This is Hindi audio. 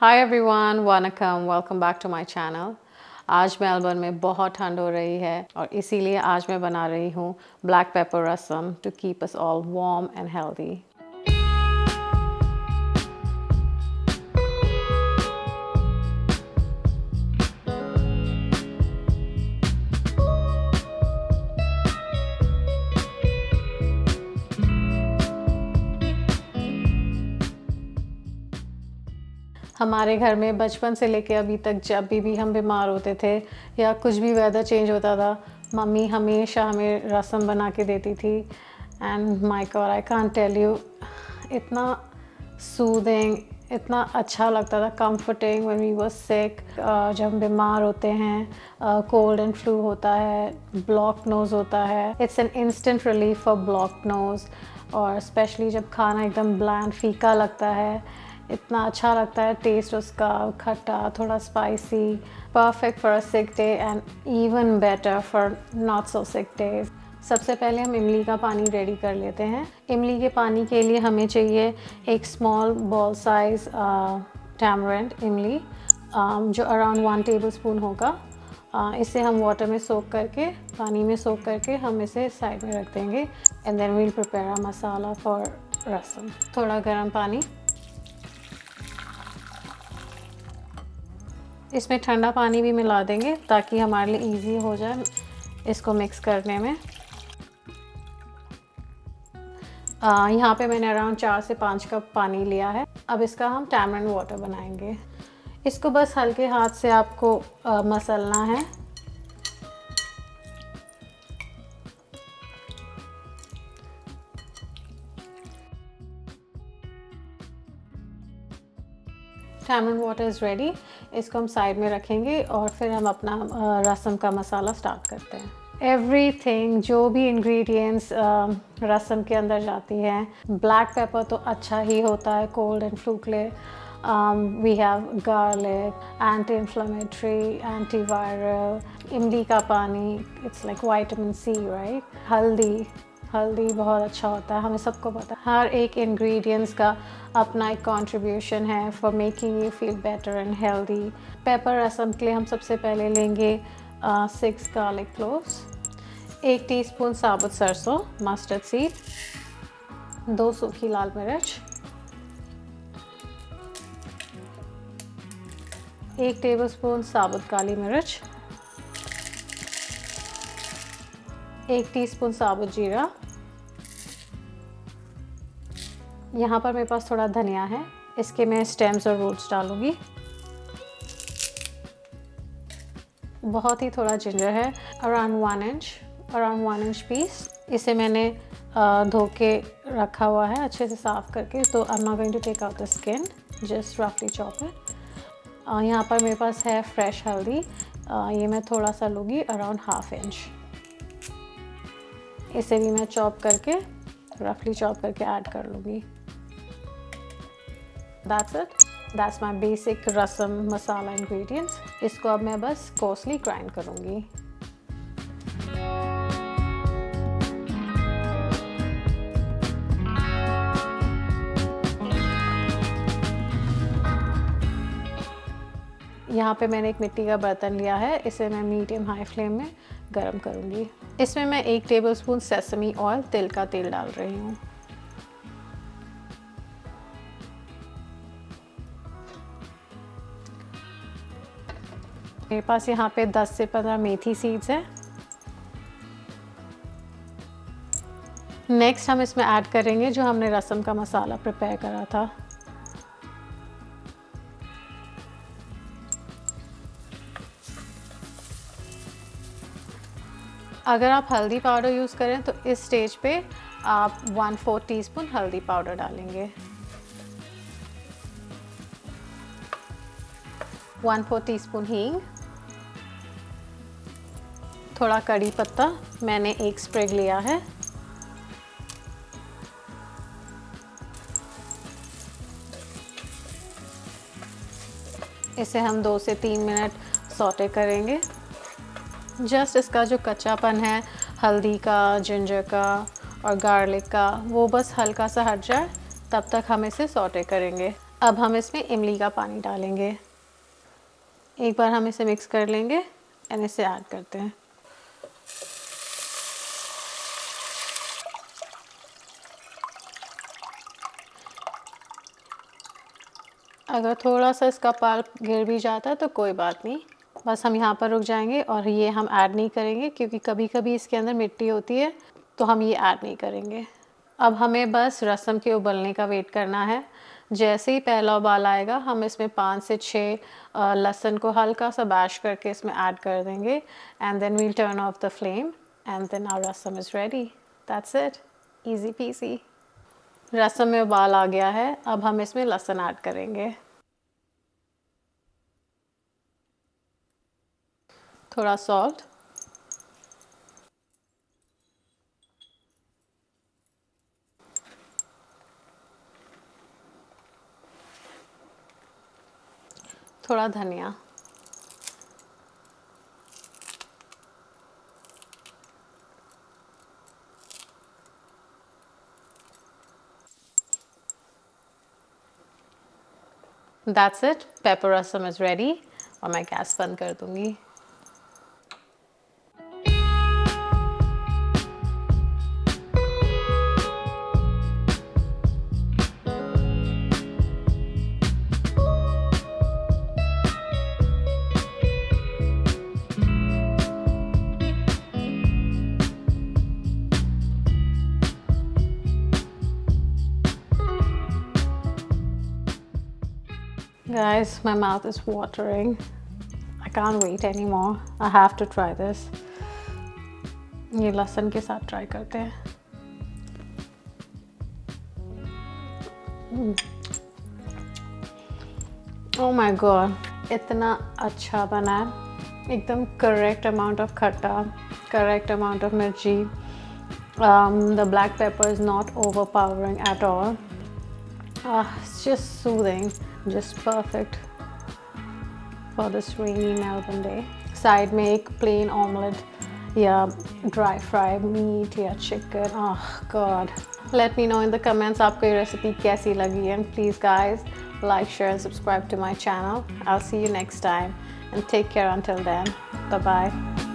Hi everyone, vanakkam, welcome back to my channel. आज मेलबर्न में बहुत ठंड हो रही है और इसीलिए आज मैं बना रही हूँ black pepper rasam to keep us all warm and healthy. हमारे घर में बचपन से लेके अभी तक जब भी हम बीमार होते थे या कुछ भी वेदर चेंज होता था, मम्मी हमेशा हमें रसम बना के देती थी। And my god, I can't tell you, इतना सूदिंग, इतना अच्छा लगता था, comforting when we were sick. जब हम बीमार होते हैं, कोल्ड एंड फ्लू होता है, ब्लॉक नोज़ होता है, it's an instant relief for block nose. और स्पेशली जब खाना एकदम ब्लैंड फीका लगता है, इतना अच्छा लगता है टेस्ट उसका, खट्टा, थोड़ा spicy, perfect for a sick day and even better for not so sick days. सबसे पहले हम इमली का पानी रेडी कर लेते हैं। इमली के पानी के लिए हमें चाहिए एक स्मॉल बॉल साइज़ टैमरिंड इमली, जो अराउंड 1 टेबलस्पून होगा। इसे हम वाटर में सोक करके, पानी में सोक करके हम इसे साइड में रख देंगे and then we'll prepare a masala for rasam. थोड़ा गर्म पानी, इसमें ठंडा पानी भी मिला देंगे ताकि हमारे लिए इजी हो जाए इसको मिक्स करने में। यहाँ पे मैंने अराउंड 4 से 5 कप पानी लिया है। अब इसका हम टैमरिंड वाटर बनाएंगे। इसको बस हल्के हाथ से आपको मसलना है। Tamarind water is ready. इसको हम साइड में रखेंगे और फिर हम अपना रसम का मसाला स्टार्ट करते हैं। एवरीथिंग, जो भी इंग्रेडिएंट्स रसम के अंदर जाती हैं, ब्लैक पेपर तो अच्छा ही होता है कोल्ड एंड फ्लू के लिए। We have garlic, anti inflammatory, anti viral, इमली का पानी, it's like vitamin C, right. हल्दी बहुत अच्छा होता है, हमें सबको पता है। हर एक इंग्रेडिएंट्स का अपना एक कंट्रीब्यूशन है for making you feel better and healthy. Pepper rasam के लिए हम सबसे पहले लेंगे 6 गार्लिक क्लोव्स, 1 टीस्पून साबुत सरसों मस्टर्ड सीड, 2 सूखी लाल मिर्च, 1 टेबलस्पून साबुत काली मिर्च, 1 टीस्पून साबुत जीरा। यहाँ पर मेरे पास थोड़ा धनिया है, इसके मैं स्टेम्स और रूट्स डालूँगी। बहुत ही थोड़ा जिंजर है, अराउंड 1 इंच पीस। इसे मैंने धो के रखा हुआ है अच्छे से साफ़ करके, तो I am not going to take out the skin, just रफली चॉप इट। यहाँ पर मेरे पास है फ्रेश हल्दी, ये मैं थोड़ा सा लूँगी, अराउंड 1/2 इंच। इसे भी मैं चॉप करके, रफली चॉप करके ऐड कर लूँगी। That's it, that's my basic rasam masala ingredients. इसको अब मैं बस कोर्सली ग्राइंड करूँगी। यहाँ पे मैंने एक मिट्टी का बर्तन लिया है, इसे मैं मीडियम हाई फ्लेम में गरम करूँगी। इसमें मैं 1 टेबलस्पून सेसमी ऑयल, तिल का तेल डाल रही हूँ। मेरे पास यहाँ पे 10 से 15 मेथी सीड्स हैं। नेक्स्ट हम इसमें ऐड करेंगे जो हमने रसम का मसाला प्रिपेयर करा था। अगर आप हल्दी पाउडर यूज़ करें तो इस स्टेज पे आप 1/4 टीस्पून हल्दी पाउडर डालेंगे, 1/4 टीस्पून हींग, थोड़ा कड़ी पत्ता, मैंने 1 स्प्रिग लिया है, इसे हम 2 से 3 मिनट सौटे करेंगे। जस्ट इसका जो कच्चापन है हल्दी का, जिंजर का और गार्लिक का, वो बस हल्का सा हट जाए, तब तक हम इसे सौटे करेंगे। अब हम इसमें इमली का पानी डालेंगे। एक बार हम इसे मिक्स कर लेंगे एंड इसे ऐड करते हैं। अगर थोड़ा सा इसका पल्प गिर भी जाता है तो कोई बात नहीं, बस हम यहाँ पर रुक जाएंगे और ये हम ऐड नहीं करेंगे क्योंकि कभी कभी इसके अंदर मिट्टी होती है, तो हम ये ऐड नहीं करेंगे। अब हमें बस रसम के उबलने का वेट करना है। जैसे ही पहला उबाल आएगा हम इसमें 5 से 6 लहसुन को हल्का सा बैश करके इसमें ऐड कर देंगे and then we'll turn off the flame and then our rasam is ready. That's it, easy peasy. Rasam में उबाल आ गया है, अब हम इसमें लहसुन ऐड करेंगे। थोड़ा सॉल्ट, थोड़ा धनिया, that's it, paper rasam is ready. और मैं गैस बंद कर दूँगी। Guys, my mouth is watering. I can't wait anymore. I have to try this. ये लहसुन के साथ ट्राई करते हैं। Oh my god, इतना अच्छा बना है। एकदम करेक्ट अमाउंट ऑफ खट्टा, करेक्ट अमाउंट ऑफ मिर्ची। The black pepper is not overpowering at all. It's just soothing, just perfect for this rainy Melbourne day. Side में एक plain omelette या dry fry meat या chicken. Oh god. Let me know in the comments आपको ये रेसिपी कैसी लगी, and please guys like, share and subscribe to my channel. I'll see you next time and take care until then. Bye bye.